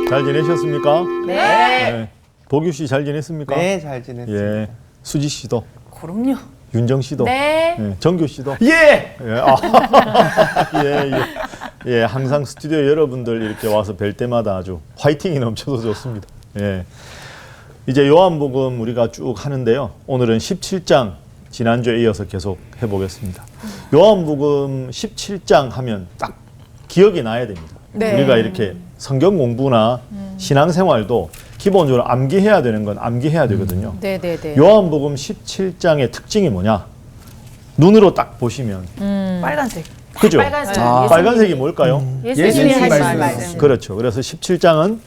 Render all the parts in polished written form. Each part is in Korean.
잘 지내셨습니까? 네. 네. 보규 씨 잘 지냈습니까? 네, 잘 지냈습니다. 예. 수지 씨도, 그럼요. 윤정 씨도, 네. 예. 정규 씨도. 예! 예. 아. 예, 예. 예, 항상 스튜디오 여러분들 이렇게 와서 뵐 때마다 아주 화이팅이 넘쳐서 좋습니다. 예. 이제 요한복음 우리가 쭉 하는데요. 오늘은 17장 지난주에 이어서 계속 해보겠습니다. 요한복음 17장 하면 딱 기억이 나야 됩니다. 네. 우리가 이렇게 성경 공부나 신앙생활도 기본적으로 암기해야 되는 건 암기해야 되거든요. 네네네. 요한복음 17장의 특징이 뭐냐? 눈으로 딱 보시면 빨간색. 그죠? 빨간색. 빨간색이 뭘까요? 예수님이 하신 말씀. 말씀. 그렇죠. 그래서 17장은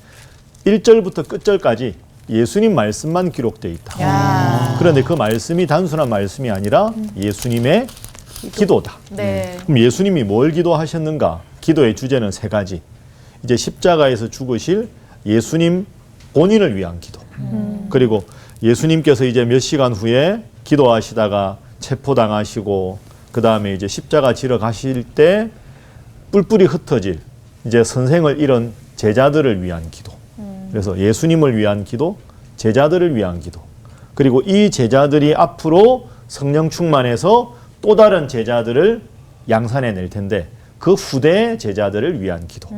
1절부터 끝절까지 예수님 말씀만 기록되어 있다. 야. 그런데 그 말씀이 단순한 말씀이 아니라 예수님의 기도다. 네. 그럼 예수님이 뭘 기도하셨는가? 기도의 주제는 세 가지. 이제 십자가에서 죽으실 예수님 본인을 위한 기도. 그리고 예수님께서 이제 몇 시간 후에 기도하시다가 체포당하시고 그 다음에 이제 십자가 지러 가실 때 뿔뿔이 흩어질 이제 선생을 잃은 제자들을 위한 기도. 그래서 예수님을 위한 기도, 제자들을 위한 기도. 그리고 이 제자들이 앞으로 성령 충만해서 또 다른 제자들을 양산해 낼 텐데 그 후대 제자들을 위한 기도.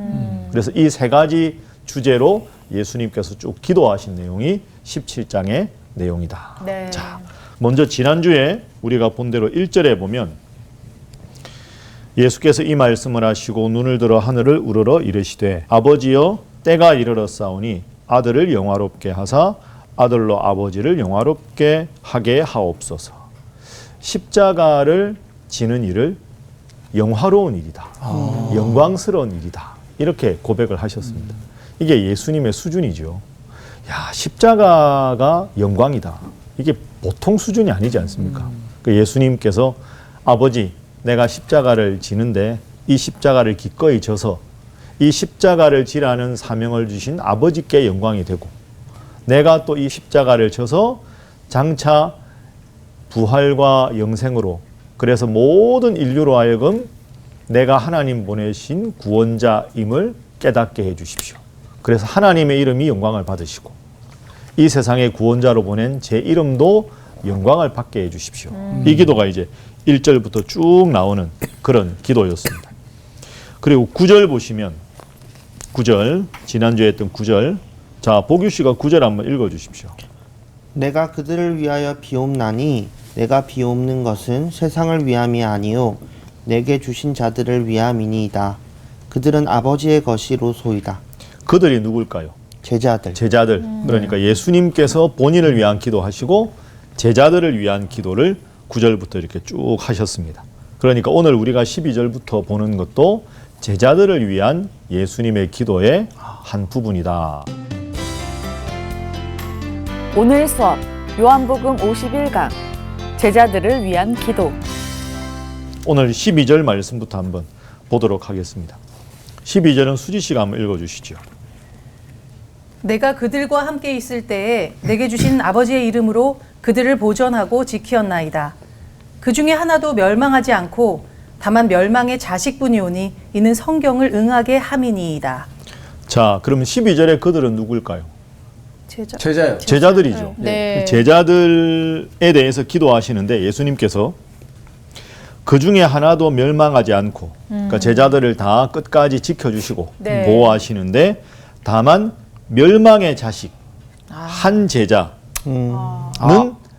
그래서 이 세 가지 주제로 예수님께서 쭉 기도하신 내용이 17장의 내용이다. 네. 자, 먼저 지난주에 우리가 본 대로 1절에 보면 예수께서 이 말씀을 하시고 눈을 들어 하늘을 우러러 이르시되 아버지여 때가 이르렀사오니 아들을 영화롭게 하사 아들로 아버지를 영화롭게 하게 하옵소서. 십자가를 지는 일을 영화로운 일이다. 영광스러운 일이다. 이렇게 고백을 하셨습니다. 이게 예수님의 수준이죠. 야, 십자가가 영광이다. 이게 보통 수준이 아니지 않습니까? 그 예수님께서 아버지, 내가 십자가를 지는데 이 십자가를 기꺼이 져서 이 십자가를 지라는 사명을 주신 아버지께 영광이 되고 내가 또 이 십자가를 져서 장차 부활과 영생으로 그래서 모든 인류로 하여금 내가 하나님 보내신 구원자임을 깨닫게 해 주십시오. 그래서 하나님의 이름이 영광을 받으시고 이 세상의 구원자로 보낸 제 이름도 영광을 받게 해 주십시오. 이 기도가 이제 1절부터 쭉 나오는 그런 기도였습니다. 그리고 9절 보시면 9절, 지난주에 했던 9절. 자, 보규 씨가 9절 한번 읽어 주십시오. 내가 그들을 위하여 비옵나니 내가 비옵는 것은 세상을 위함이 아니요 내게 주신 자들을 위함이니이다. 그들은 아버지의 것이로소이다. 그들이 누굴까요? 제자들. 제자들. 그러니까 예수님께서 본인을 위한 기도하시고 제자들을 위한 기도를 9절부터 이렇게 쭉 하셨습니다. 그러니까 오늘 우리가 12절부터 보는 것도 제자들을 위한 예수님의 기도의 한 부분이다. 오늘 수업 요한복음 51강 제자들을 위한 기도. 오늘 12절 말씀부터 한번 보도록 하겠습니다. 12절은 수지 씨가 한번 읽어주시죠. 내가 그들과 함께 있을 때에 내게 주신 아버지의 이름으로 그들을 보존하고 지키었나이다. 그 중에 하나도 멸망하지 않고 다만 멸망의 자식뿐이오니 이는 성경을 응하게 함이니이다. 자, 그러면 12절에 그들은 누굴까요? 제자요. 제자들이죠. 네. 제자들에 대해서 기도하시는데 예수님께서 그 중에 하나도 멸망하지 않고 그러니까 제자들을 다 끝까지 지켜주시고 네. 보호하시는데 다만 멸망의 자식 한 제자는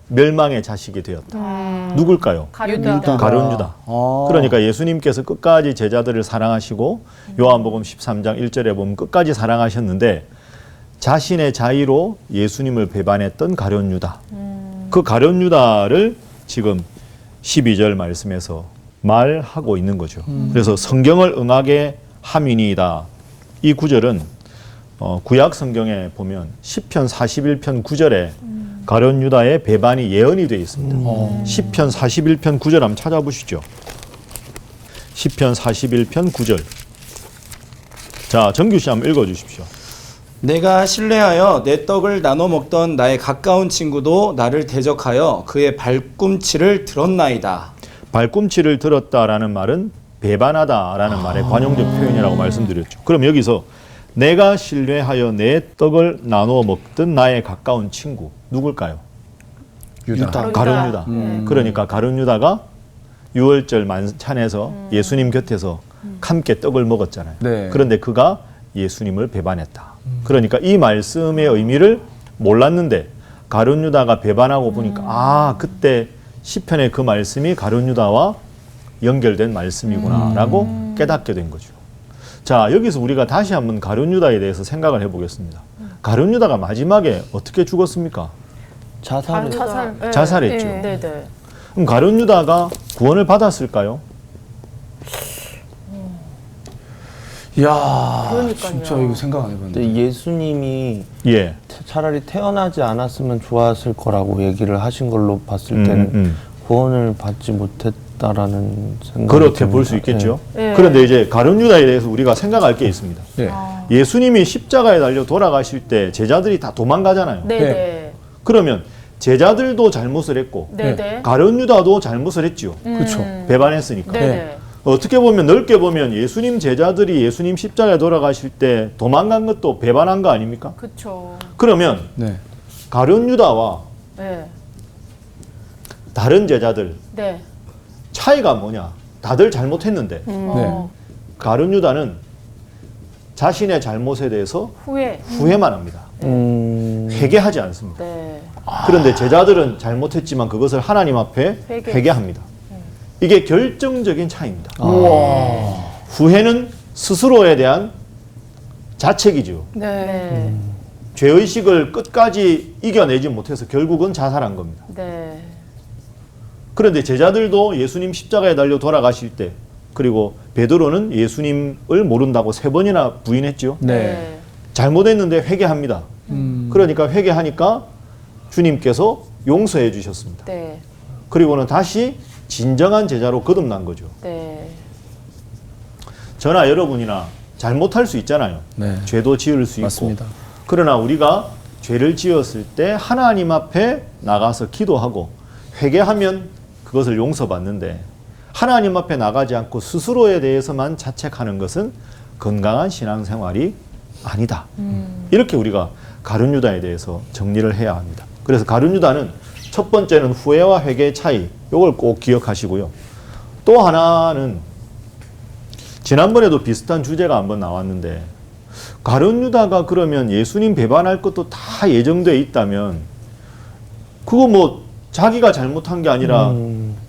멸망의 자식이 되었다. 누굴까요? 가룟유다. 가룟유다. 그러니까 예수님께서 끝까지 제자들을 사랑하시고 요한복음 13장 1절에 보면 끝까지 사랑하셨는데 자신의 자의로 예수님을 배반했던 가룟유다. 그 가룟유다를 지금 12절 말씀에서 말하고 있는 거죠. 그래서 성경을 응하게 함이니이다. 이 구절은 구약 성경에 보면 시편 41편 9절에 가룟유다의 배반이 예언이 되어 있습니다. 시편 41편 9절 한번 찾아보시죠. 시편 41편 9절. 자, 정규 씨 한번 읽어주십시오. 내가 신뢰하여 내 떡을 나눠 먹던 나의 가까운 친구도 나를 대적하여 그의 발꿈치를 들었나이다. 발꿈치를 들었다라는 말은 배반하다라는 말의 관용적 표현이라고 말씀드렸죠. 그럼 여기서 내가 신뢰하여 내 떡을 나누어 먹던 나의 가까운 친구 누굴까요? 유다. 가룟 유다. 그러니까 가룟 유다가 유월절 만찬에서 예수님 곁에서 함께 떡을 먹었잖아요. 네. 그런데 그가 예수님을 배반했다. 그러니까 이 말씀의 의미를 몰랐는데 가룟 유다가 배반하고 보니까 아, 그때 시편의 그 말씀이 가룟 유다와 연결된 말씀이구나라고 깨닫게 된 거죠. 자, 여기서 우리가 다시 한번 가룟 유다에 대해서 생각을 해보겠습니다. 가룟 유다가 마지막에 어떻게 죽었습니까? 자살했죠. 네네. 그럼 가룟 유다가 구원을 받았을까요? 이야, 그러니까요. 진짜 이거 생각 안 해봤는데. 근데 예수님이 예. 차라리 태어나지 않았으면 좋았을 거라고 얘기를 하신 걸로 봤을 때는 구원을 받지 못했다라는 생각이 그렇게 듭니다. 볼 수 있겠죠. 네. 그런데 이제 가룟 유다에 대해서 우리가 생각할 게 있습니다. 네. 예수님이 십자가에 달려 돌아가실 때 제자들이 다 도망가잖아요. 네네. 그러면 제자들도 잘못을 했고 네네. 가룟 유다도 잘못을 했지요. 그렇죠. 배반했으니까. 네네. 어떻게 보면 넓게 보면 예수님 제자들이 예수님 십자가에 돌아가실 때 도망간 것도 배반한 거 아닙니까? 그쵸. 그러면 네. 가룟 유다와 네. 다른 제자들 네. 차이가 뭐냐? 다들 잘못했는데 가룟 유다는 자신의 잘못에 대해서 후회. 후회만 합니다. 회개하지 않습니다. 네. 그런데 제자들은 잘못했지만 그것을 하나님 앞에 회개합니다. 이게 결정적인 차이입니다. 후회는 스스로에 대한 자책이죠. 네. 죄의식을 끝까지 이겨내지 못해서 결국은 자살한 겁니다. 네. 그런데 제자들도 예수님 십자가에 달려 돌아가실 때 그리고 베드로는 예수님을 모른다고 3번이나 부인했죠. 네. 잘못했는데 회개합니다. 그러니까 회개하니까 주님께서 용서해 주셨습니다. 네. 그리고는 다시 진정한 제자로 거듭난 거죠. 네. 저나 여러분이나 잘못할 수 있잖아요. 네. 죄도 지을 수 맞습니다. 있고. 그러나 우리가 죄를 지었을 때 하나님 앞에 나가서 기도하고 회개하면 그것을 용서받는데 하나님 앞에 나가지 않고 스스로에 대해서만 자책하는 것은 건강한 신앙생활이 아니다. 이렇게 우리가 가룟 유다에 대해서 정리를 해야 합니다. 그래서 가룟 유다는 첫 번째는 후회와 회개의 차이, 이걸 꼭 기억하시고요. 또 하나는 지난번에도 비슷한 주제가 한번 나왔는데 가룟 유다가 그러면 예수님 배반할 것도 다 예정돼 있다면 그거 뭐 자기가 잘못한 게 아니라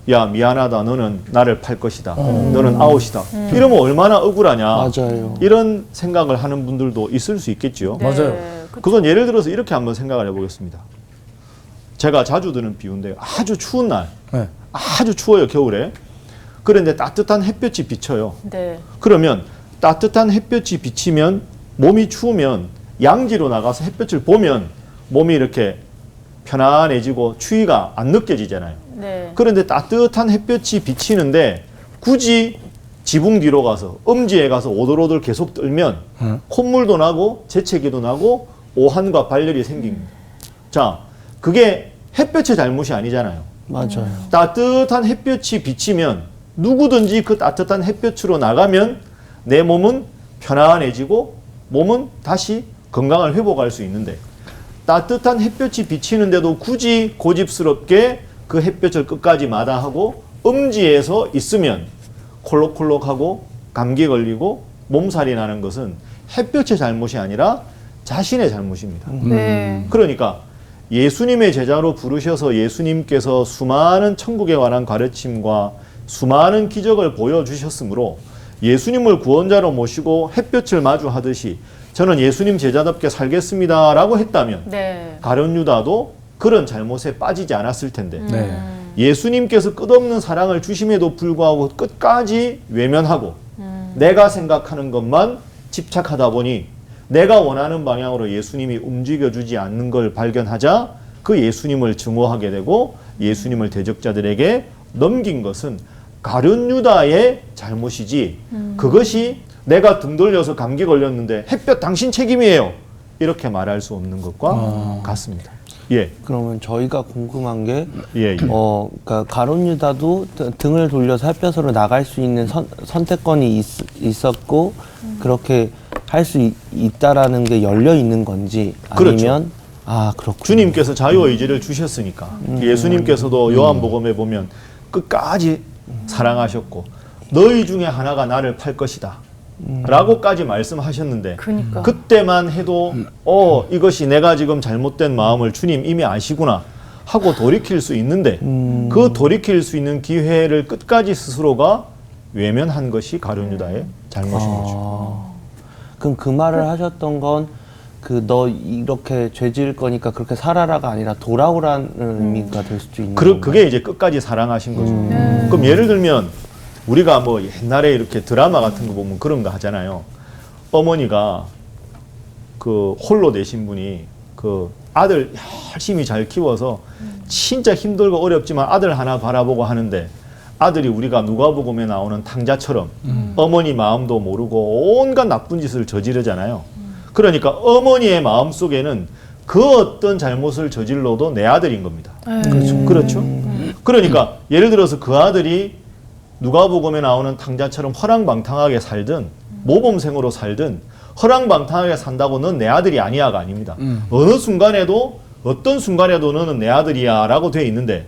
야 미안하다 너는 나를 팔 것이다 너는 아웃이다 이러면 얼마나 억울하냐 맞아요. 이런 생각을 하는 분들도 있을 수 있겠지요. 네. 맞아요. 그건 예를 들어서 이렇게 한번 생각을 해보겠습니다. 제가 자주 드는 비유인데 아주 추운 날 네. 아주 추워요 겨울에. 그런데 따뜻한 햇볕이 비쳐요. 네. 그러면 따뜻한 햇볕이 비치면 몸이 추우면 양지로 나가서 햇볕을 보면 몸이 이렇게 편안해지고 추위가 안 느껴지잖아요. 네. 그런데 따뜻한 햇볕이 비치는데 굳이 지붕 뒤로 가서 음지에 가서 오돌오돌 계속 떨면 콧물도 나고 재채기도 나고 오한과 발열이 생깁니다. 자, 그게 햇볕의 잘못이 아니잖아요. 맞아요. 따뜻한 햇볕이 비치면 누구든지 그 따뜻한 햇볕으로 나가면 내 몸은 편안해지고 몸은 다시 건강을 회복할 수 있는데 따뜻한 햇볕이 비치는데도 굳이 고집스럽게 그 햇볕을 끝까지 마다하고 음지에서 있으면 콜록콜록하고 감기 걸리고 몸살이 나는 것은 햇볕의 잘못이 아니라 자신의 잘못입니다. 네. 그러니까 예수님의 제자로 부르셔서 예수님께서 수많은 천국에 관한 가르침과 수많은 기적을 보여주셨으므로 예수님을 구원자로 모시고 햇볕을 마주하듯이 저는 예수님 제자답게 살겠습니다라고 했다면 네. 가룟 유다도 그런 잘못에 빠지지 않았을 텐데 네. 예수님께서 끝없는 사랑을 주심에도 불구하고 끝까지 외면하고 내가 생각하는 것만 집착하다 보니 내가 원하는 방향으로 예수님이 움직여주지 않는 걸 발견하자 그 예수님을 증오하게 되고 예수님을 대적자들에게 넘긴 것은 가룟 유다의 잘못이지 그것이 내가 등 돌려서 감기 걸렸는데 햇볕 당신 책임이에요 이렇게 말할 수 없는 것과 같습니다. 예, 그러면 저희가 궁금한 게 예, 예. 그러니까 가룟 유다도 등을 돌려서 햇볕으로 나갈 수 있는 선택권이 있었고 그렇게 할 수 있다라는 게 열려 있는 건지 그렇죠. 아니면 그렇군요. 주님께서 자유의지를 주셨으니까 예수님께서도 요한복음에 보면 끝까지 사랑하셨고 너희 중에 하나가 나를 팔 것이다 라고까지 말씀하셨는데 그러니까. 그때만 해도 이것이 내가 지금 잘못된 마음을 주님 이미 아시구나 하고 돌이킬 수 있는데 그 돌이킬 수 있는 기회를 끝까지 스스로가 외면한 것이 가룟 유다의 잘못인 거죠. 그럼 그 말을 하셨던 건 너 이렇게 죄 지을 거니까 그렇게 살아라가 아니라 돌아오라는 의미가 될 수도 있는 건가요? 그게 이제 끝까지 사랑하신 거죠. 그럼 예를 들면 우리가 뭐 옛날에 이렇게 드라마 같은 거 보면 그런 거 하잖아요. 어머니가 그 홀로 되신 분이 그 아들 열심히 잘 키워서 진짜 힘들고 어렵지만 아들 하나 바라보고 하는데 아들이 우리가 누가복음에 나오는 탕자처럼 어머니 마음도 모르고 온갖 나쁜 짓을 저지르잖아요. 그러니까 어머니의 마음 속에는 그 어떤 잘못을 저질러도 내 아들인 겁니다. 그렇죠. 그러니까 예를 들어서 그 아들이 누가복음에 나오는 탕자처럼 허랑방탕하게 살든 모범생으로 살든 허랑방탕하게 산다고 넌 내 아들이 아니야가 아닙니다. 어느 순간에도 어떤 순간에도 너는 내 아들이야 라고 돼 있는데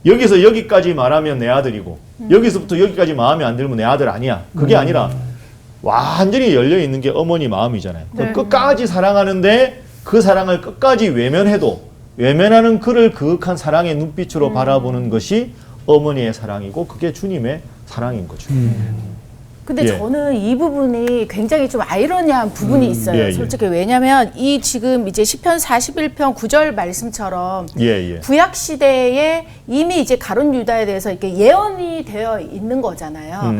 여기서 여기까지 말하면 내 아들이고 여기서부터 여기까지 마음에 안 들면 내 아들 아니야. 그게 아니라 완전히 열려있는 게 어머니 마음이잖아요. 네. 끝까지 사랑하는데 그 사랑을 끝까지 외면해도 외면하는 그를 그윽한 사랑의 눈빛으로 바라보는 것이 어머니의 사랑이고 그게 주님의 사랑인 거죠. 근데 예. 저는 이 부분이 굉장히 좀 아이러니한 부분이 있어요. 예, 예. 솔직히 왜냐하면 이 지금 이제 시편 41편 9절 말씀처럼 예. 구약 시대에 이미 이제 가룟 유다에 대해서 이렇게 예언이 되어 있는 거잖아요.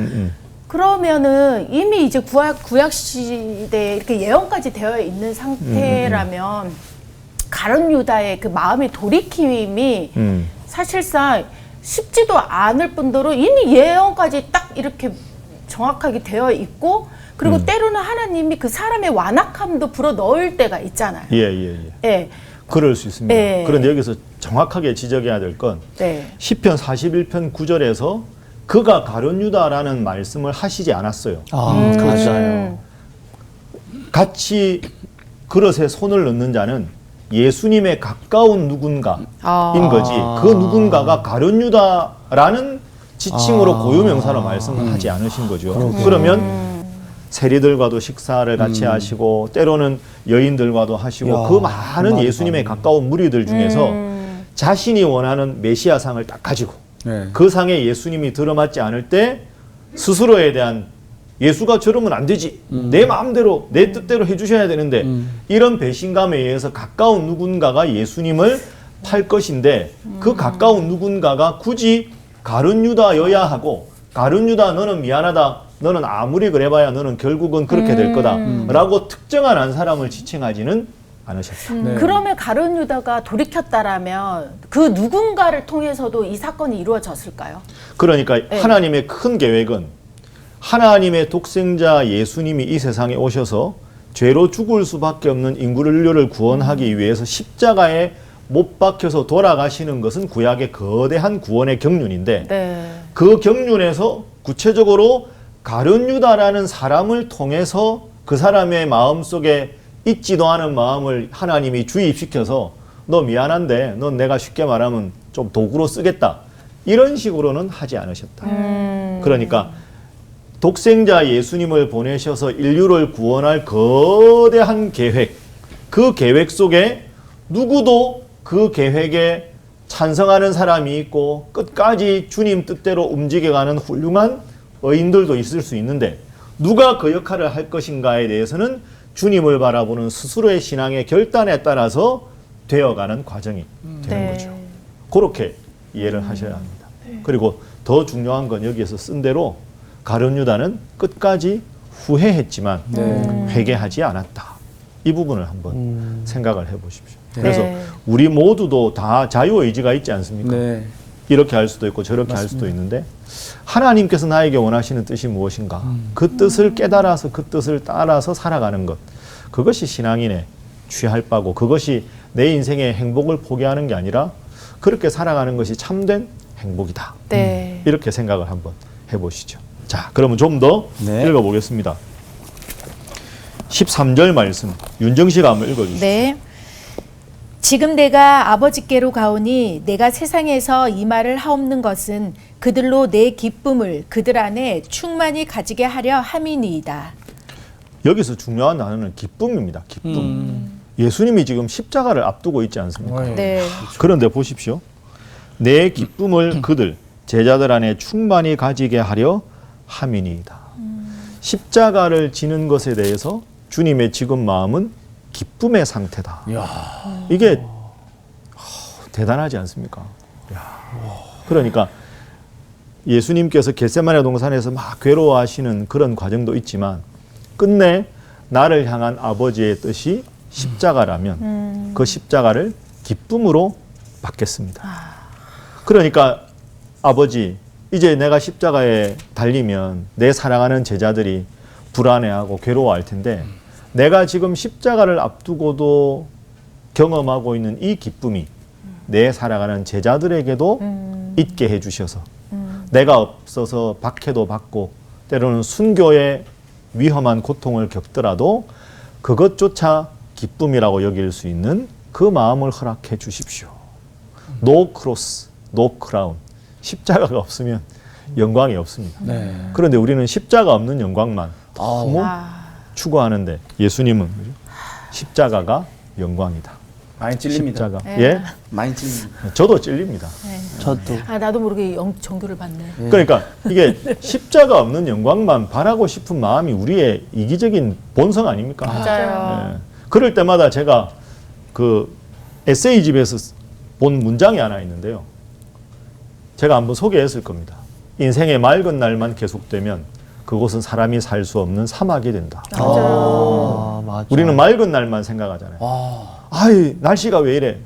그러면은 이미 이제 구약 시대에 이렇게 예언까지 되어 있는 상태라면 가룟 유다의 그 마음의 돌이킴이 사실상 쉽지도 않을 뿐더러 이미 예언까지 딱 이렇게 정확하게 되어 있고 그리고 때로는 하나님이 그 사람의 완악함도 불어 넣을 때가 있잖아요. 예. 그럴 수 있습니다. 예. 그런데 여기서 정확하게 지적해야 될 건 네. 시편 41편 9절에서 그가 가룟 유다라는 말씀을 하시지 않았어요. 맞아요. 같이 그릇에 손을 넣는 자는 예수님의 가까운 누군가인 거지 그 누군가가 가룟 유다라는 지칭으로 고유명사로 말씀을 하지 않으신 거죠. 그러면 세리들과도 식사를 같이 하시고 때로는 여인들과도 하시고 그 많은 예수님의 가까운 무리들 중에서 자신이 원하는 메시아상을 딱 가지고 그 상에 예수님이 들어맞지 않을 때 스스로에 대한 예수가 저러면 안 되지. 내 마음대로 내 뜻대로 해주셔야 되는데 이런 배신감에 의해서 가까운 누군가가 예수님을 팔 것인데 그 가까운 누군가가 굳이 가룟 유다여야 하고 가룟 유다 너는 미안하다. 너는 아무리 그래봐야 너는 결국은 그렇게 될 거다. 라고 특정한 한 사람을 지칭하지는 않으셨다. 그러면 가룟 유다가 돌이켰다라면 그 누군가를 통해서도 이 사건이 이루어졌을까요? 그러니까 하나님의 큰 계획은 하나님의 독생자 예수님이 이 세상에 오셔서 죄로 죽을 수밖에 없는 인류를 구원하기 위해서 십자가에 못 박혀서 돌아가시는 것은 구약의 거대한 구원의 경륜인데 그 경륜에서 구체적으로 가룟 유다라는 사람을 통해서 그 사람의 마음속에 있지도 않은 마음을 하나님이 주입시켜서 너 미안한데 넌 내가 쉽게 말하면 좀 도구로 쓰겠다 이런 식으로는 하지 않으셨다. 그러니까 독생자 예수님을 보내셔서 인류를 구원할 거대한 계획 그 계획 속에 누구도 그 계획에 찬성하는 사람이 있고 끝까지 주님 뜻대로 움직여가는 훌륭한 의인들도 있을 수 있는데 누가 그 역할을 할 것인가에 대해서는 주님을 바라보는 스스로의 신앙의 결단에 따라서 되어가는 과정이 되는 거죠. 그렇게 이해를 하셔야 합니다. 그리고 더 중요한 건 여기에서 쓴 대로 가룟 유다는 끝까지 후회했지만 회개하지 않았다. 이 부분을 한번 생각을 해보십시오. 그래서 우리 모두도 다 자유의지가 있지 않습니까? 이렇게 할 수도 있고 저렇게 할 수도 있는데 하나님께서 나에게 원하시는 뜻이 무엇인가? 그 뜻을 깨달아서 그 뜻을 따라서 살아가는 것. 그것이 신앙인의 취할 바고 그것이 내 인생의 행복을 포기하는 게 아니라 그렇게 살아가는 것이 참된 행복이다. 이렇게 생각을 한번 해보시죠. 자, 그러면 좀 더 읽어보겠습니다. 13절 말씀 윤정씨가 한번 읽어주시죠. 네. 지금 내가 아버지께로 가오니 내가 세상에서 이 말을 하옵는 것은 그들로 내 기쁨을 그들 안에 충만히 가지게 하려 함이니이다. 여기서 중요한 단어는 기쁨입니다. 기쁨. 예수님이 지금 십자가를 앞두고 있지 않습니까? 네. 그런데 보십시오. 내 기쁨을 그들 제자들 안에 충만히 가지게 하려 함이니이다. 십자가를 지는 것에 대해서 주님의 지금 마음은 기쁨의 상태다. 이게 대단하지 않습니까? 그러니까 예수님께서 겟세마네 동산에서 막 괴로워하시는 그런 과정도 있지만 끝내 나를 향한 아버지의 뜻이 십자가라면 그 십자가를 기쁨으로 받겠습니다. 그러니까 아버지, 이제 내가 십자가에 달리면 내 사랑하는 제자들이 불안해하고 괴로워할 텐데 내가 지금 십자가를 앞두고도 경험하고 있는 이 기쁨이 내 사랑하는 제자들에게도 있게 해주셔서 내가 없어서 박해도 받고 때로는 순교의 위험한 고통을 겪더라도 그것조차 기쁨이라고 여길 수 있는 그 마음을 허락해 주십시오. No cross, no crown. 십자가가 없으면 영광이 없습니다. 네. 그런데 우리는 십자가 없는 영광만 너무 추구하는데 예수님은 십자가가 영광이다. 많이 찔립니다. 십자가. 예? 많이 찔립니다. 저도 찔립니다. 저도 나도 모르게 정교를 받네. 그러니까 이게 십자가 없는 영광만 바라고 싶은 마음이 우리의 이기적인 본성 아닙니까? 맞아요. 예. 그럴 때마다 제가 그 에세이집에서 본 문장이 하나 있는데요. 제가 한번 소개했을 겁니다. 인생의 맑은 날만 계속되면 그곳은 사람이 살 수 없는 사막이 된다. 아, 맞아. 우리는 맑은 날만 생각하잖아요. 아이, 날씨가 왜 이래?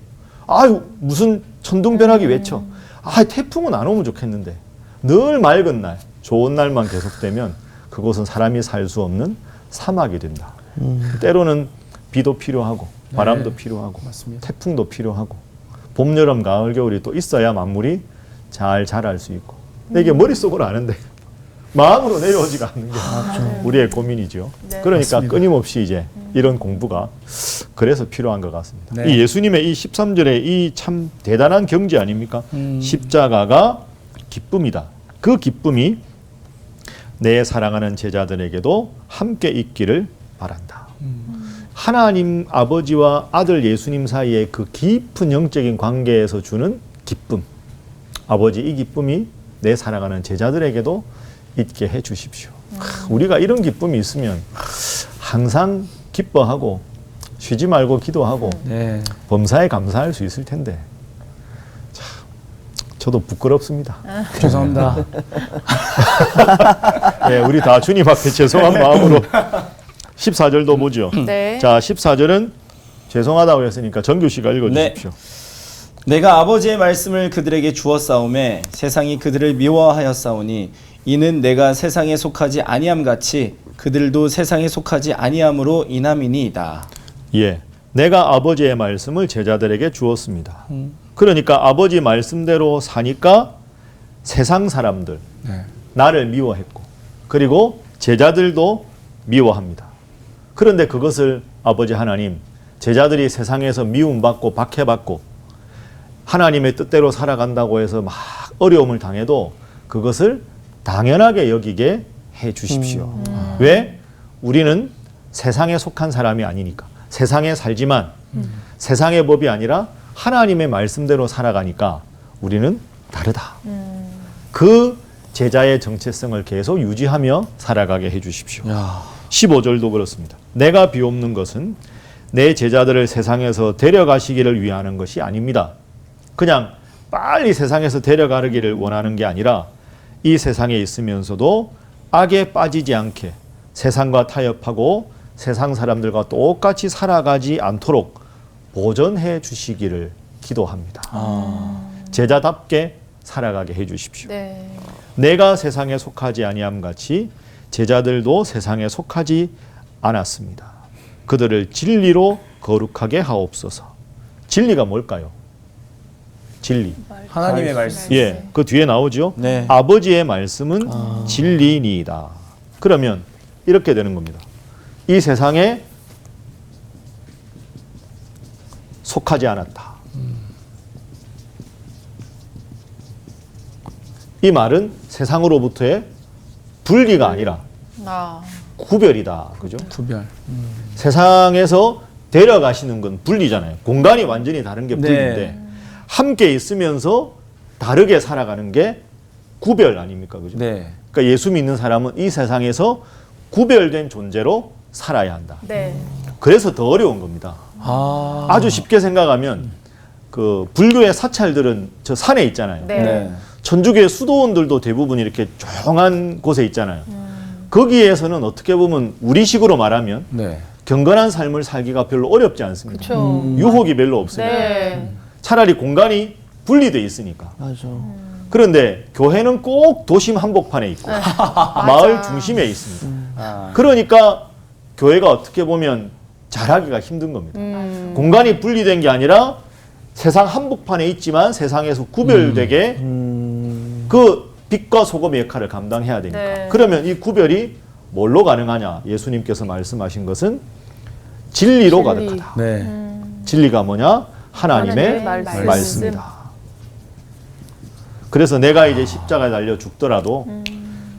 아유, 무슨 천둥벼락이 외쳐? 아, 태풍은 안 오면 좋겠는데. 늘 맑은 날, 좋은 날만 계속되면 그곳은 사람이 살 수 없는 사막이 된다. 때로는 비도 필요하고 바람도 필요하고 맞습니다. 태풍도 필요하고 봄, 여름, 가을, 겨울이 또 있어야 만물이 잘 자랄 수 있고. 근데 이게 머릿속으로 아는데 마음으로 내려오지가 않는 게 우리의 고민이죠. 그러니까 맞습니다. 끊임없이 이제 이런 공부가 그래서 필요한 것 같습니다. 네. 이 예수님의 이 13절의 이 참 대단한 경지 아닙니까? 십자가가 기쁨이다. 그 기쁨이 내 사랑하는 제자들에게도 함께 있기를 바란다. 하나님 아버지와 아들 예수님 사이의 그 깊은 영적인 관계에서 주는 기쁨. 아버지, 이 기쁨이 내 사랑하는 제자들에게도 있게 해 주십시오. 우리가 이런 기쁨이 있으면 항상 기뻐하고 쉬지 말고 기도하고 네. 범사에 감사할 수 있을 텐데 참, 저도 부끄럽습니다. 죄송합니다. 네, 우리 다 주님 앞에 죄송한 마음으로 14절도 보죠. 네. 자, 14절은 죄송하다고 했으니까 정규 씨가 읽어주십시오. 내가 아버지의 말씀을 그들에게 주었사오매 세상이 그들을 미워하였사오니 이는 내가 세상에 속하지 아니함 같이 그들도 세상에 속하지 아니함으로 인함이니이다. 예, 내가 아버지의 말씀을 제자들에게 주었습니다. 그러니까 아버지 말씀대로 사니까 세상 사람들 나를 미워했고 그리고 제자들도 미워합니다. 그런데 그것을 아버지 하나님, 제자들이 세상에서 미움받고 박해받고 하나님의 뜻대로 살아간다고 해서 막 어려움을 당해도 그것을 당연하게 여기게 해 주십시오. 왜? 우리는 세상에 속한 사람이 아니니까. 세상에 살지만 세상의 법이 아니라 하나님의 말씀대로 살아가니까 우리는 다르다. 그 제자의 정체성을 계속 유지하며 살아가게 해 주십시오. 15절도 그렇습니다. 내가 비옵는 것은 내 제자들을 세상에서 데려가시기를 위하는 것이 아닙니다. 그냥 빨리 세상에서 데려가기를 원하는 게 아니라 이 세상에 있으면서도 악에 빠지지 않게 세상과 타협하고 세상 사람들과 똑같이 살아가지 않도록 보전해 주시기를 기도합니다. 제자답게 살아가게 해 주십시오. 네. 내가 세상에 속하지 아니함 같이 제자들도 세상에 속하지 않았습니다. 그들을 진리로 거룩하게 하옵소서. 진리가 뭘까요? 진리. 하나님의 말씀. 예, 그 뒤에 나오죠. 네. 아버지의 말씀은 진리니이다. 그러면 이렇게 되는 겁니다. 이 세상에 속하지 않았다. 이 말은 세상으로부터의 분리가 아니라 구별이다. 그죠? 구별. 세상에서 데려가시는 건 분리잖아요. 공간이 완전히 다른 게 분리인데 네. 함께 있으면서 다르게 살아가는 게 구별 아닙니까? 그죠? 네. 그러니까 예수 믿는 사람은 이 세상에서 구별된 존재로 살아야 한다. 네. 그래서 더 어려운 겁니다. 아주 쉽게 생각하면 그 불교의 사찰들은 저 산에 있잖아요. 네. 네. 천주교의 수도원들도 대부분 이렇게 조용한 곳에 있잖아요. 거기에서는 어떻게 보면 우리식으로 말하면 네. 경건한 삶을 살기가 별로 어렵지 않습니다. 그렇죠. 유혹이 별로 없습니다. 네. 차라리 공간이 분리돼 있으니까. 맞아. 그런데 교회는 꼭 도심 한복판에 있고 마을 중심에 있습니다. 그러니까 교회가 어떻게 보면 잘하기가 힘든 겁니다. 공간이 분리된 게 아니라 세상 한복판에 있지만 세상에서 구별되게 그 빛과 소금의 역할을 감당해야 되니까. 네. 그러면 이 구별이 뭘로 가능하냐? 예수님께서 말씀하신 것은 진리로 가득하다. 네. 진리가 뭐냐? 하나님의 하나님의 말씀이다. 그래서 내가 이제 십자가에 달려 죽더라도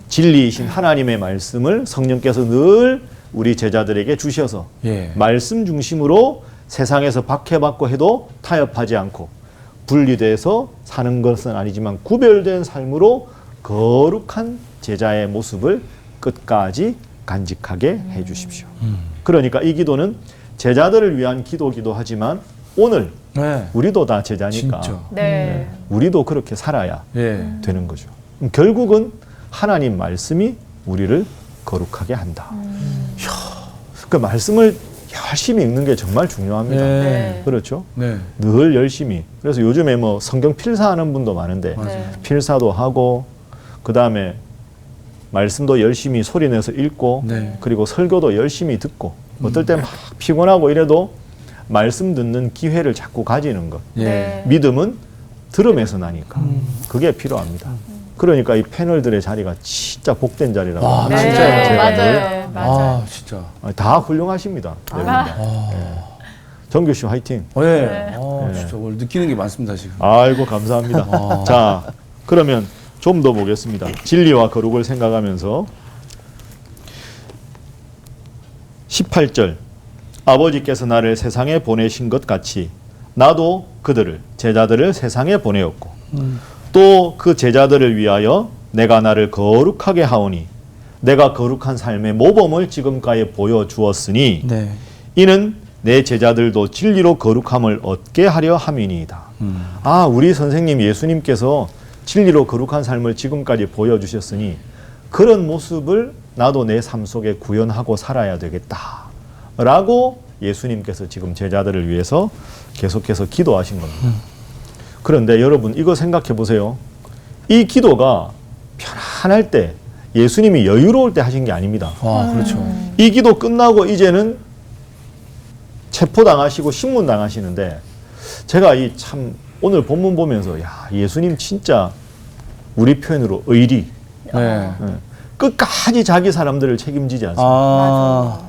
진리이신 하나님의 말씀을 성령께서 늘 우리 제자들에게 주셔서 예. 말씀 중심으로 세상에서 박해받고 해도 타협하지 않고 분리돼서 사는 것은 아니지만 구별된 삶으로 거룩한 제자의 모습을 끝까지 간직하게 해 주십시오. 그러니까 이 기도는 제자들을 위한 기도기도 하지만 오늘 네. 우리도 다 제자니까 진짜. 네. 우리도 그렇게 살아야 예. 되는 거죠. 결국은 하나님 말씀이 우리를 거룩하게 한다. 그 말씀을 열심히 읽는 게 정말 중요합니다. 네. 그렇죠? 네. 늘 열심히. 그래서 요즘에 뭐 성경 필사하는 분도 많은데 네. 필사도 하고 그 다음에 말씀도 열심히 소리내서 읽고 네. 그리고 설교도 열심히 듣고 어떨 때 막 피곤하고 이래도 말씀 듣는 기회를 자꾸 가지는 것. 예. 네. 믿음은 들음에서 나니까 그게 필요합니다. 그러니까 이 패널들의 자리가 진짜 복된 자리라고 와, 네. 진짜요. 제가 늘 맞아요. 맞아요. 아, 진짜. 다 훌륭하십니다. 네 분다. 정규 씨 화이팅. 예. 네. 진짜 오늘 느끼는 게 많습니다, 지금. 아이고 감사합니다. 자, 그러면 좀 더 보겠습니다. 진리와 거룩을 생각하면서 18절 아버지께서 나를 세상에 보내신 것 같이 나도 그들을 제자들을 세상에 보내었고 또 그 제자들을 위하여 내가 나를 거룩하게 하오니 내가 거룩한 삶의 모범을 지금까지 보여주었으니 네. 이는 내 제자들도 진리로 거룩함을 얻게 하려 함이니이다. 아, 우리 선생님 예수님께서 진리로 거룩한 삶을 지금까지 보여주셨으니 그런 모습을 나도 내 삶 속에 구현하고 살아야 되겠다. 라고 예수님께서 지금 제자들을 위해서 계속해서 기도하신 겁니다. 그런데 여러분 이거 생각해 보세요. 이 기도가 편안할 때 예수님이 여유로울 때 하신 게 아닙니다. 아, 그렇죠. 이 기도 끝나고 이제는 체포당하시고 신문당하시는데 제가 이 참 오늘 본문 보면서 야 예수님 진짜 우리 표현으로 의리 네. 끝까지 자기 사람들을 책임지지 않습니다. 아,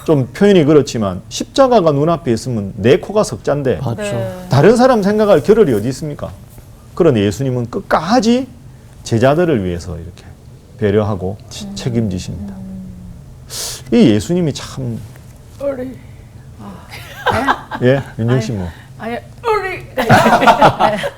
좀 표현이 그렇지만 십자가가 눈앞에 있으면 내 코가 석잔데 맞죠. 네. 다른 사람 생각할 겨를이 어디 있습니까? 그런데 예수님은 끝까지 제자들을 위해서 이렇게 배려하고 책임지십니다. 이 예수님이 참 예, 윤정 씨 뭐. 아니, 우리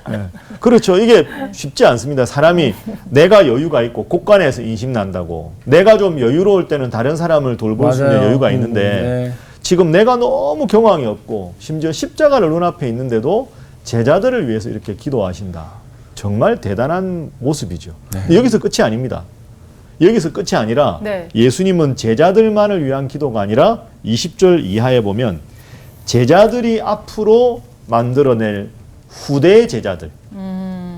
네. 그렇죠. 이게 쉽지 않습니다. 사람이 내가 여유가 있고 곳간에서 인심 난다고. 내가 좀 여유로울 때는 다른 사람을 돌볼 수 있는 맞아요. 여유가 있는데 네. 지금 내가 너무 경황이 없고 심지어 십자가를 눈앞에 있는데도 제자들을 위해서 이렇게 기도하신다. 정말 대단한 모습이죠. 근데 여기서 끝이 아닙니다. 여기서 끝이 아니라 네. 예수님은 제자들만을 위한 기도가 아니라 20절 이하에 보면 제자들이 앞으로 만들어낼 후대 제자들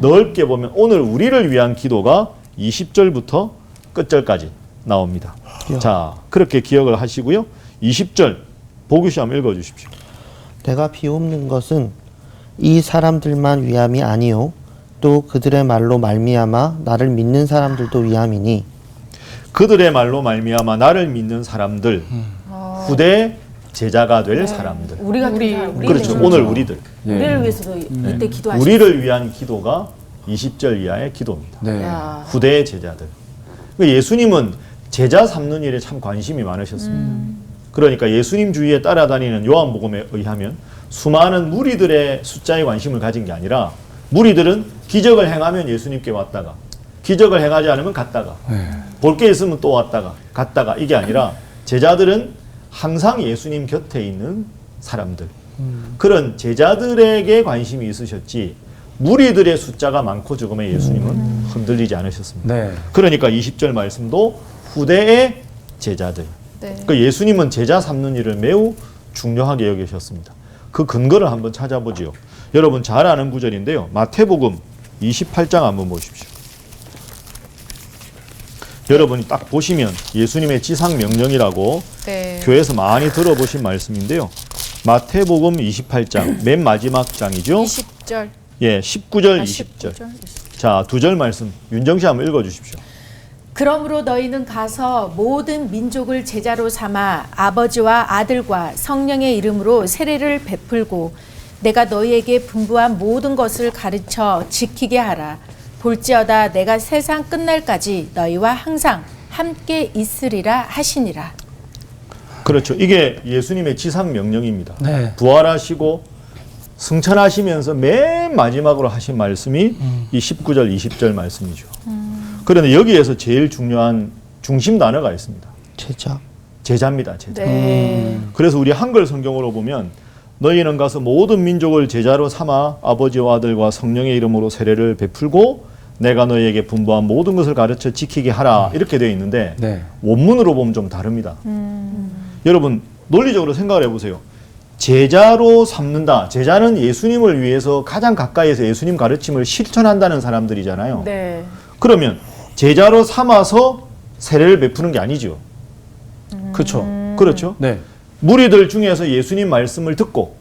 넓게 보면 오늘 우리를 위한 기도가 20절부터 끝절까지 나옵니다. 자, 그렇게 기억을 하시고요. 20절 보규시 한번 읽어주십시오. 내가 비옵는 것은 이 사람들만 위함이 아니요 또 그들의 말로 말미암아 나를 믿는 사람들도 위함이니 그들의 말로 말미암아 나를 믿는 사람들 후대 제자가 될 사람들. 우리 같은 사람, 우리 그렇죠. 같은 오늘 사람. 우리들. 우리를 위해서도 이때 기도하시죠. 우리를 위한 기도가 20절 이하의 기도입니다. 네. 야. 후대의 제자들. 그러니까 예수님은 제자 삼는 일에 참 관심이 많으셨습니다. 그러니까 예수님 주위에 따라다니는 요한복음에 의하면 수많은 무리들의 숫자에 관심을 가진 게 아니라 무리들은 기적을 행하면 예수님께 왔다가 기적을 행하지 않으면 갔다가 볼 게 있으면 또 왔다가 갔다가 이게 아니라 제자들은 항상 예수님 곁에 있는 사람들. 그런 제자들에게 관심이 있으셨지 무리들의 숫자가 많고 적음에 예수님은 흔들리지 않으셨습니다. 네. 그러니까 20절 말씀도 후대의 제자들. 그러니까 예수님은 제자 삼는 일을 매우 중요하게 여기셨습니다. 그 근거를 한번 찾아보지요. 여러분 잘 아는 구절인데요. 마태복음 28장 한번 보십시오. 여러분이 딱 보시면 예수님의 지상 명령이라고 교회에서 많이 들어보신 말씀인데요. 마태복음 28장 맨 마지막 장이죠. 20절. 예, 19절, 20절. 자, 두 절 말씀 윤정 씨 한번 읽어 주십시오. 그러므로 너희는 가서 모든 민족을 제자로 삼아 아버지와 아들과 성령의 이름으로 세례를 베풀고 내가 너희에게 분부한 모든 것을 가르쳐 지키게 하라. 볼지어다 내가 세상 끝날까지 너희와 항상 함께 있으리라 하시니라. 그렇죠. 이게 예수님의 지상 명령입니다. 네. 부활하시고 승천하시면서 맨 마지막으로 하신 말씀이 이 19절, 20절 말씀이죠. 그런데 여기에서 제일 중요한 중심 단어가 있습니다. 제자. 제자입니다. 제자. 네. 그래서 우리 한글 성경으로 보면 너희는 가서 모든 민족을 제자로 삼아 아버지와 아들과 성령의 이름으로 세례를 베풀고 내가 너희에게 분부한 모든 것을 가르쳐 지키게 하라 이렇게 되어 있는데 네. 원문으로 보면 좀 다릅니다. 여러분 논리적으로 생각을 해보세요. 제자로 삼는다. 제자는 예수님을 위해서 가장 가까이에서 예수님 가르침을 실천한다는 사람들이잖아요. 네. 그러면 제자로 삼아서 세례를 베푸는 게 아니죠. 그렇죠. 그렇죠? 네. 무리들 중에서 예수님 말씀을 듣고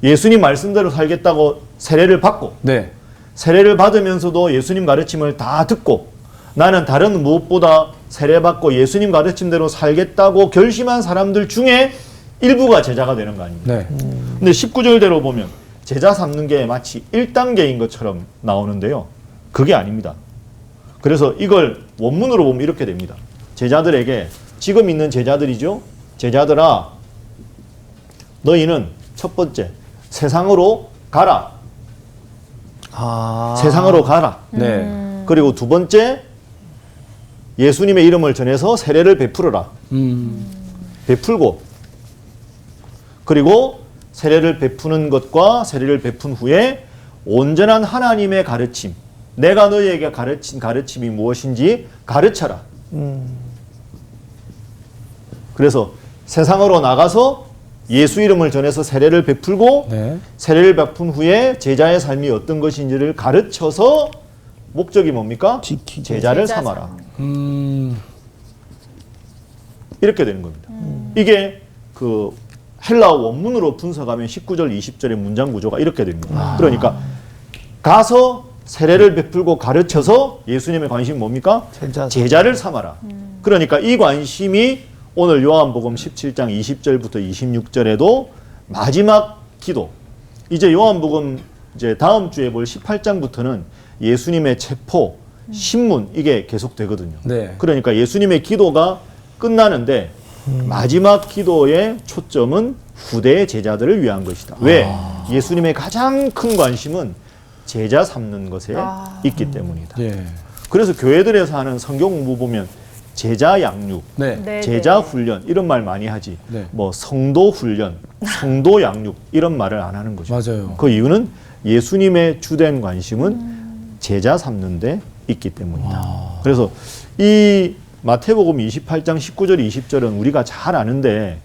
예수님 말씀대로 살겠다고 세례를 받고 네. 세례를 받으면서도 예수님 가르침을 다 듣고 나는 다른 무엇보다 세례받고 예수님 가르침대로 살겠다고 결심한 사람들 중에 일부가 제자가 되는 거 아닙니까? 네. 근데 19절대로 보면 제자 삼는 게 마치 1단계인 것처럼 나오는데요. 그게 아닙니다. 그래서 이걸 원문으로 보면 이렇게 됩니다. 제자들에게 지금 있는 제자들이죠. 제자들아 너희는 첫 번째 세상으로 가라. 세상으로 가라. 네. 그리고 두 번째 예수님의 이름을 전해서 세례를 베풀어라. 베풀고 그리고 세례를 베푸는 것과 세례를 베푼 후에 온전한 하나님의 가르침 내가 너희에게 가르친 가르침이 무엇인지 가르쳐라. 그래서 세상으로 나가서 예수 이름을 전해서 세례를 베풀고 네. 세례를 베푼 후에 제자의 삶이 어떤 것인지를 가르쳐서 목적이 뭡니까? 지키기. 제자를 제자 삼아라. 음. 이렇게 되는 겁니다. 이게 그 헬라어 원문으로 분석하면 19절, 20절의 문장 구조가 이렇게 됩니다. 그러니까 가서 세례를 베풀고 가르쳐서 예수님의 관심이 뭡니까? 제자를 삼아라. 그러니까 이 관심이 오늘 요한복음 17장 20절부터 26절에도 마지막 기도. 이제 요한복음 이제 다음 주에 볼 18장부터는 예수님의 체포, 신문 이게 계속되거든요. 네. 그러니까 예수님의 기도가 끝나는데 마지막 기도의 초점은 후대의 제자들을 위한 것이다. 왜? 예수님의 가장 큰 관심은 제자 삼는 것에 있기 때문이다. 예. 그래서 교회들에서 하는 성경 공부 보면 제자 양육, 네. 네, 제자 네. 훈련 이런 말 많이 하지. 네. 뭐 성도 훈련, 성도 양육 이런 말을 안 하는 거죠. 맞아요. 그 이유는 예수님의 주된 관심은 제자 삼는 데 있기 때문이다. 그래서 이 마태복음 28장 19절 20절은 우리가 잘 아는데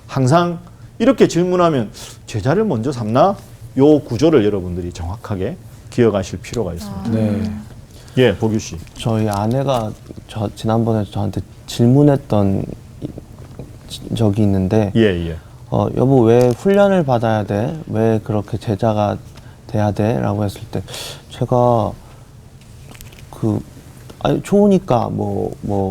항상 이렇게 질문하면 제자를 먼저 삼나? 요 구조를 여러분들이 정확하게 기억하실 필요가 있습니다. 네. 예, 보규 씨. 저희 아내가 지난번에 저한테 질문했던 적이 있는데 예, 예. 여보 왜 훈련을 받아야 돼? 왜 그렇게 제자가 돼야 돼? 라고 했을 때 제가 그 아니, 좋으니까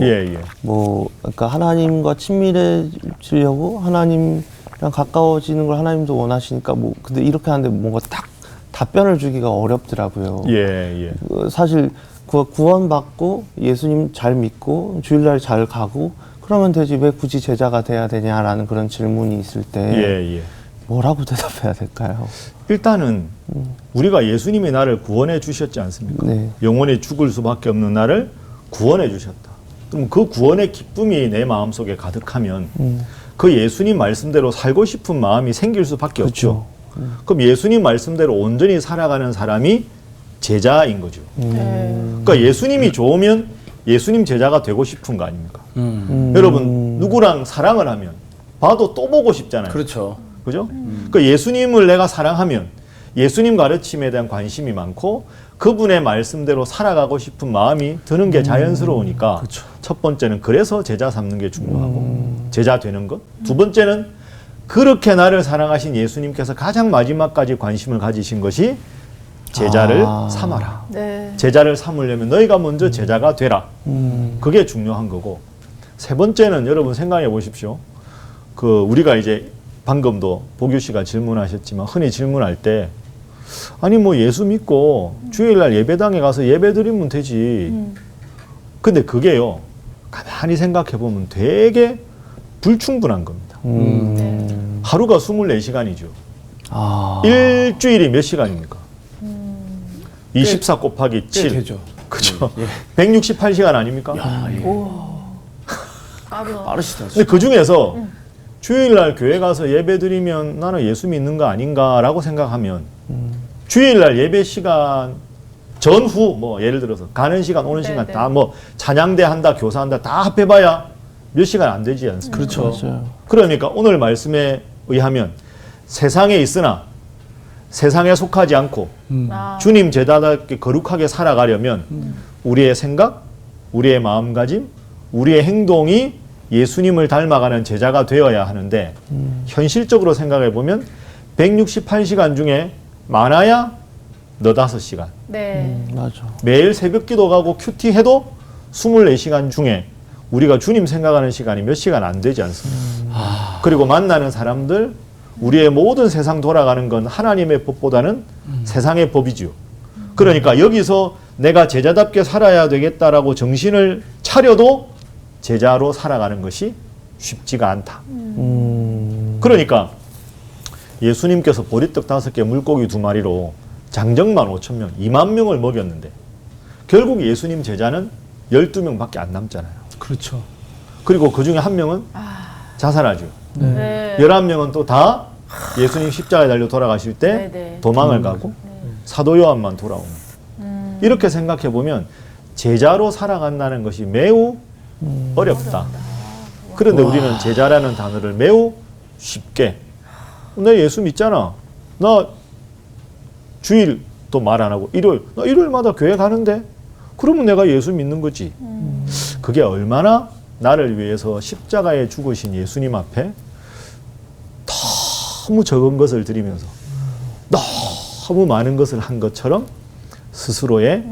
예. 그러니까 하나님과 친밀해지려고 하나님이랑 가까워지는 걸 하나님도 원하시니까 근데 이렇게 하는데 뭔가 딱 답변을 주기가 어렵더라고요. 예. 사실 구원받고 예수님 잘 믿고 주일날 잘 가고 그러면 되지 왜 굳이 제자가 돼야 되냐라는 그런 질문이 있을 때 예. 뭐라고 대답해야 될까요? 일단은 우리가 예수님이 나를 구원해 주셨지 않습니까? 네. 영원히 죽을 수밖에 없는 나를 구원해 주셨다. 그럼 그 구원의 기쁨이 내 마음속에 가득하면 그 예수님 말씀대로 살고 싶은 마음이 생길 수밖에 없죠. 그럼 예수님 말씀대로 온전히 살아가는 사람이 제자인 거죠. 그러니까 예수님이 좋으면 예수님 제자가 되고 싶은 거 아닙니까? 여러분 누구랑 사랑을 하면 봐도 또 보고 싶잖아요. 그렇죠. 그죠? 그러니까 예수님을 내가 사랑하면 예수님 가르침에 대한 관심이 많고 그분의 말씀대로 살아가고 싶은 마음이 드는 게 자연스러우니까 그렇죠. 첫 번째는 그래서 제자 삼는 게 중요하고 제자 되는 것. 두 번째는 그렇게 나를 사랑하신 예수님께서 가장 마지막까지 관심을 가지신 것이 제자를 삼아라. 네. 제자를 삼으려면 너희가 먼저 제자가 되라. 그게 중요한 거고. 세 번째는 여러분 생각해 보십시오. 우리가 이제 방금도 보규 씨가 질문하셨지만 흔히 질문할 때 아니 예수 믿고 주일날 예배당에 가서 예배 드리면 되지. 근데 그게요. 가만히 생각해 보면 되게 불충분한 겁니다. 하루가 24시간이죠. 일주일이 몇 시간입니까? 24 곱하기 7. 되죠. 그죠? 168시간 아닙니까? 빠르시다. 근데 그 중에서 주일날 교회 가서 예배 드리면 나는 예수 믿는 거 아닌가라고 생각하면 주일날 예배 시간 전후 예를 들어서 가는 시간 오는 시간 다 찬양대 한다 교사한다 다 합해봐야 몇 시간 안 되지 않습니까? 그렇죠. 맞아요. 그러니까 오늘 말씀에 의하면 세상에 있으나 세상에 속하지 않고 주님 제자답게 거룩하게 살아가려면 우리의 생각, 우리의 마음가짐, 우리의 행동이 예수님을 닮아가는 제자가 되어야 하는데 현실적으로 생각해 보면 168시간 중에 많아야 너다섯 시간. 네. 맞아. 매일 새벽 기도 가고 큐티 해도 24시간 중에 우리가 주님 생각하는 시간이 몇 시간 안 되지 않습니까? 그리고 만나는 사람들, 우리의 모든 세상 돌아가는 건 하나님의 법보다는 세상의 법이죠. 그러니까 여기서 내가 제자답게 살아야 되겠다라고 정신을 차려도 제자로 살아가는 것이 쉽지가 않다. 그러니까 예수님께서 보리떡 5개 물고기 2마리로 장정만 5,000명, 2만 명을 먹였는데 결국 예수님 제자는 12명밖에 안 남잖아요. 그렇죠. 그리고 그 중에 한 명은 자살하죠. 네. 11명은 또 다 예수님 십자가에 달려 돌아가실 때 네. 도망을 가고 사도 요한만 돌아오는. 이렇게 생각해 보면 제자로 살아간다는 것이 매우 어렵다. 그런데 우리는 제자라는 단어를 매우 쉽게 나 예수 믿잖아. 나 주일도 말 안 하고 나 일요일마다 교회 가는데 그러면 내가 예수 믿는 거지. 그게 얼마나 나를 위해서 십자가에 죽으신 예수님 앞에 너무 적은 것을 드리면서 너무 많은 것을 한 것처럼 스스로의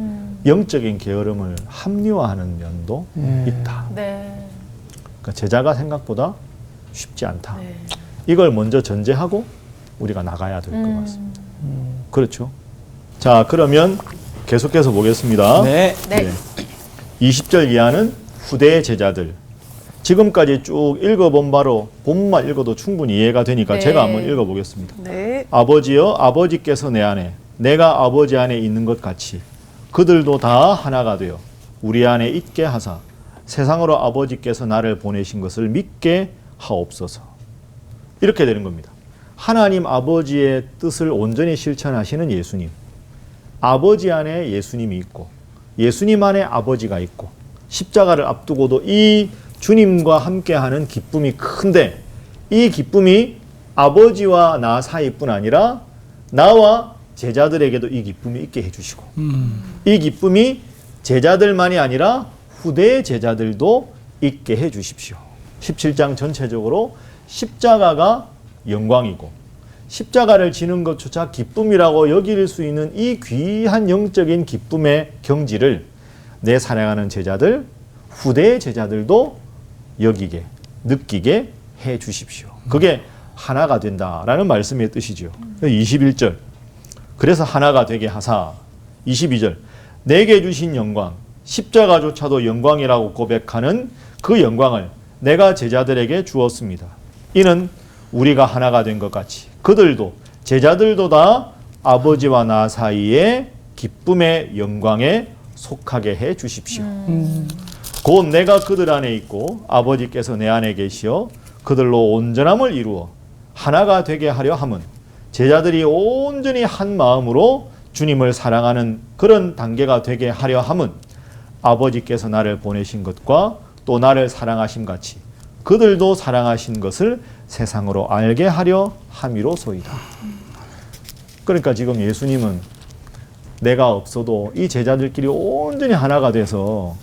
영적인 게으름을 합리화하는 면도 있다. 네. 그러니까 제자가 생각보다 쉽지 않다. 네. 이걸 먼저 전제하고 우리가 나가야 될 것 같습니다. 그렇죠. 자, 그러면 계속해서 보겠습니다. 네. 네. 20절 이하는 후대의 제자들. 지금까지 쭉 읽어본 바로 본문만 읽어도 충분히 이해가 되니까 네. 제가 한번 읽어보겠습니다. 네. 아버지여, 아버지께서 내 안에, 내가 아버지 안에 있는 것 같이 그들도 다 하나가 되어 우리 안에 있게 하사 세상으로 아버지께서 나를 보내신 것을 믿게 하옵소서. 이렇게 되는 겁니다. 하나님 아버지의 뜻을 온전히 실천하시는 예수님. 아버지 안에 예수님이 있고 예수님 안에 아버지가 있고 십자가를 앞두고도 이 주님과 함께하는 기쁨이 큰데 이 기쁨이 아버지와 나 사이뿐 아니라 나와 제자들에게도 이 기쁨이 있게 해주시고 이 기쁨이 제자들만이 아니라 후대의 제자들도 있게 해주십시오. 17장 전체적으로 십자가가 영광이고 십자가를 지는 것조차 기쁨이라고 여길 수 있는 이 귀한 영적인 기쁨의 경지를 내 사랑하는 제자들, 후대의 제자들도 여기게, 느끼게 해 주십시오. 그게 하나가 된다라는 말씀의 뜻이죠. 21절. 그래서 하나가 되게 하사. 22절. 내게 주신 영광, 십자가조차도 영광이라고 고백하는 그 영광을 내가 제자들에게 주었습니다. 이는 우리가 하나가 된 것 같이 그들도 제자들도 다 아버지와 나 사이에 기쁨의 영광에 속하게 해 주십시오. 곧 내가 그들 안에 있고 아버지께서 내 안에 계시어 그들로 온전함을 이루어 하나가 되게 하려 함은 제자들이 온전히 한 마음으로 주님을 사랑하는 그런 단계가 되게 하려 함은 아버지께서 나를 보내신 것과 또 나를 사랑하심 같이 그들도 사랑하신 것을 세상으로 알게 하려 함이로소이다. 그러니까 지금 예수님은 내가 없어도 이 제자들끼리 온전히 하나가 돼서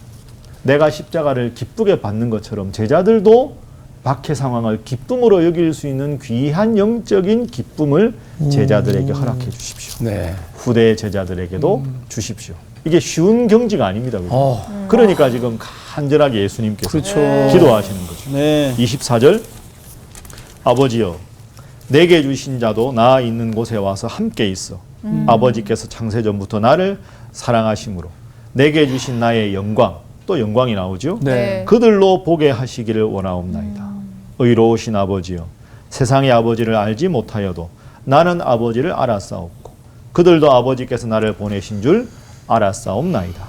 내가 십자가를 기쁘게 받는 것처럼 제자들도 박해 상황을 기쁨으로 여길 수 있는 귀한 영적인 기쁨을 제자들에게 허락해 주십시오. 네. 후대의 제자들에게도 주십시오. 이게 쉬운 경지가 아닙니다. 그죠? 그러니까 지금 간절하게 예수님께서 그렇죠. 기도하시는 거죠. 네. 24절 아버지여 내게 주신 자도 나 있는 곳에 와서 함께 있어 아버지께서 창세전부터 나를 사랑하심으로 내게 주신 나의 영광 또 영광이 나오죠. 네. 그들로 보게 하시기를 원하옵나이다. 의로우신 아버지여 세상의 아버지를 알지 못하여도 나는 아버지를 알았사옵고 그들도 아버지께서 나를 보내신 줄 알았사옵나이다.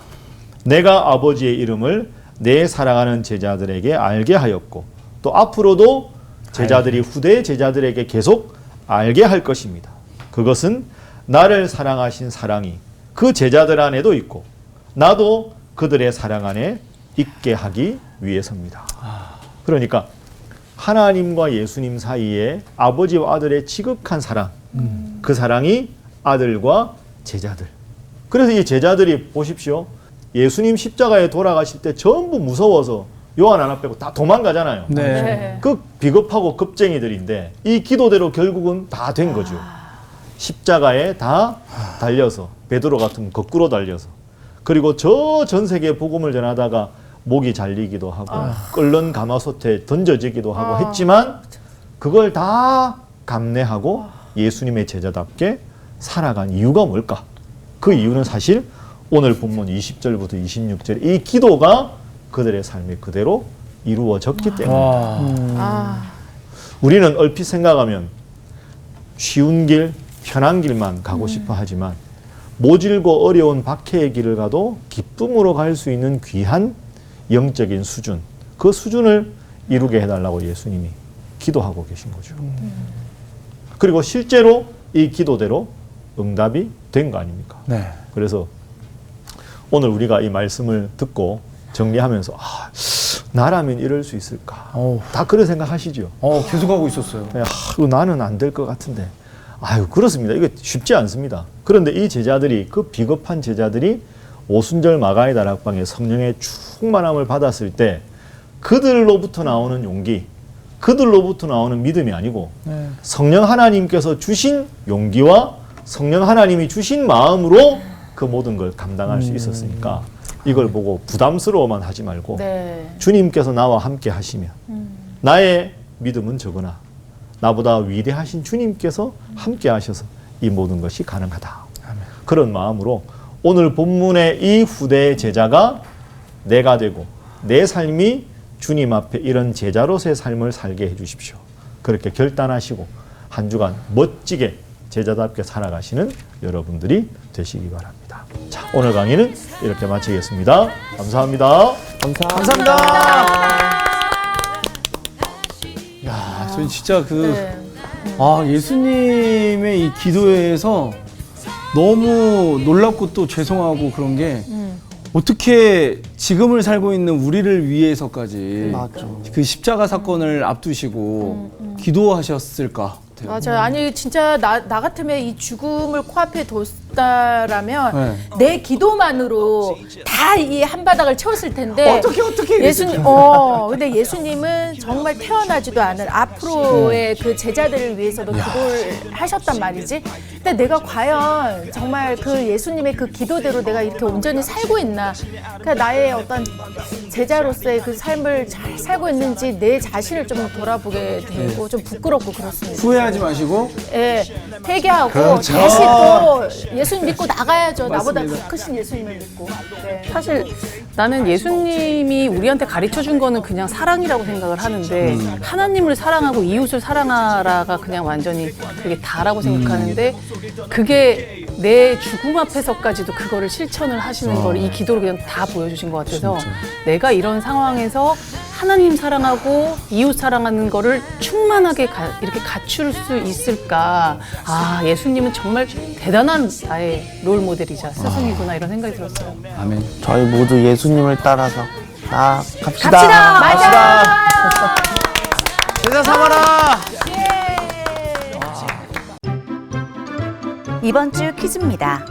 내가 아버지의 이름을 내 사랑하는 제자들에게 알게 하였고 또 앞으로도 제자들이 후대의 제자들에게 계속 알게 할 것입니다. 그것은 나를 사랑하신 사랑이 그 제자들 안에도 있고 나도 그들의 사랑 안에 있게 하기 위해서입니다. 그러니까 하나님과 예수님 사이에 아버지와 아들의 지극한 사랑, 그 사랑이 아들과 제자들. 그래서 이 제자들이 보십시오. 예수님 십자가에 돌아가실 때 전부 무서워서 요한 하나 빼고 다 도망가잖아요. 네. 그 비겁하고 겁쟁이들인데 이 기도대로 결국은 다 된 거죠. 십자가에 다 달려서 베드로 같으면 거꾸로 달려서 그리고 저 전 세계에 복음을 전하다가 목이 잘리기도 하고 끓는 가마솥에 던져지기도 하고 했지만 그걸 다 감내하고 예수님의 제자답게 살아간 이유가 뭘까? 그 이유는 사실 오늘 본문 20절부터 26절 이 기도가 그들의 삶에 그대로 이루어졌기 때문입니다. 우리는 얼핏 생각하면 쉬운 길, 편한 길만 가고 싶어 하지만 모질고 어려운 박해의 길을 가도 기쁨으로 갈 수 있는 귀한 영적인 수준, 그 수준을 이루게 해달라고 예수님이 기도하고 계신 거죠. 그리고 실제로 이 기도대로 응답이 된 거 아닙니까? 네. 그래서 오늘 우리가 이 말씀을 듣고 정리하면서 나라면 이럴 수 있을까? 다 그런 생각하시죠? 계속 하고 있었어요. 나는 안 될 것 같은데. 그렇습니다. 이거 쉽지 않습니다. 그런데 이 제자들이 그 비겁한 제자들이 오순절 마가의 다락방에 성령의 충만함을 받았을 때 그들로부터 나오는 용기, 그들로부터 나오는 믿음이 아니고 성령 하나님께서 주신 용기와 성령 하나님이 주신 마음으로 그 모든 걸 감당할 수 있었으니까 이걸 보고 부담스러워만 하지 말고 주님께서 나와 함께 하시면 나의 믿음은 적으나 나보다 위대하신 주님께서 함께 하셔서 이 모든 것이 가능하다. 그런 마음으로 오늘 본문의 이 후대의 제자가 내가 되고 내 삶이 주님 앞에 이런 제자로서의 삶을 살게 해주십시오. 그렇게 결단하시고 한 주간 멋지게 제자답게 살아가시는 여러분들이 되시기 바랍니다. 자, 오늘 강의는 이렇게 마치겠습니다. 감사합니다. 감사합니다. 야, 저는 진짜 예수님의 이 기도에서 너무 놀랍고 또 죄송하고 그런 게 어떻게 지금을 살고 있는 우리를 위해서까지 맞아. 그 십자가 사건을 앞두시고 기도하셨을까? 맞아요. 아니 진짜 나 같으면 이 죽음을 코앞에 있었다라면 내 기도만으로 다 이 한바닥을 채웠을 텐데 어떻게 예수님 근데 예수님은 정말 태어나지도 않은 앞으로의 그 제자들을 위해서도 기도를 하셨단 말이지. 근데 내가 과연 정말 그 예수님의 그 기도대로 내가 이렇게 온전히 살고 있나, 그러니까 나의 어떤 제자로서의 그 삶을 잘 살고 있는지 내 자신을 좀 돌아보게 되고 좀 부끄럽고 그렇습니다. 후회하지 마시고 예, 회개하고 그렇죠. 다시 또 예수님 믿고 나가야죠. 나보다 더 크신 예수님을 믿고. 네. 사실 나는 예수님이 우리한테 가르쳐 준 거는 그냥 사랑이라고 생각을 하는데 하나님을 사랑하고 이웃을 사랑하라가 그냥 완전히 그게 다라고 생각하는데 그게 내 죽음 앞에서까지도 그거를 실천을 하시는 걸 이 기도로 그냥 다 보여주신 것 같아서 내가 이런 상황에서 하나님 사랑하고 이웃 사랑하는 거를 충만하게 이렇게 갖출 수 있을까. 아, 예수님은 정말 대단한 나의 롤 모델이자 스승이구나 이런 생각이 들었어요. 아멘. 저희 모두 예수님을 따라서 나갑시다. 맞아. 제자 삼아라. 이번 주 퀴즈입니다.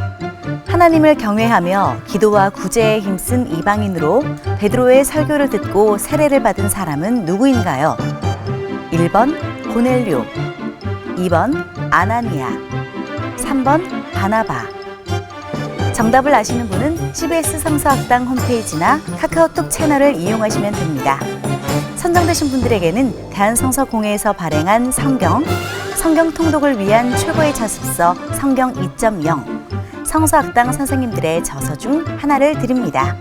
하나님을 경외하며 기도와 구제에 힘쓴 이방인으로 베드로의 설교를 듣고 세례를 받은 사람은 누구인가요? 1번 고넬료, 2번 아나니아, 3번 바나바. 정답을 아시는 분은 CBS 성서학당 홈페이지나 카카오톡 채널을 이용하시면 됩니다. 선정되신 분들에게는 대한성서공회에서 발행한 성경 통독을 위한 최고의 자습서 성경 2.0 성서학당 선생님들의 저서 중 하나를 드립니다.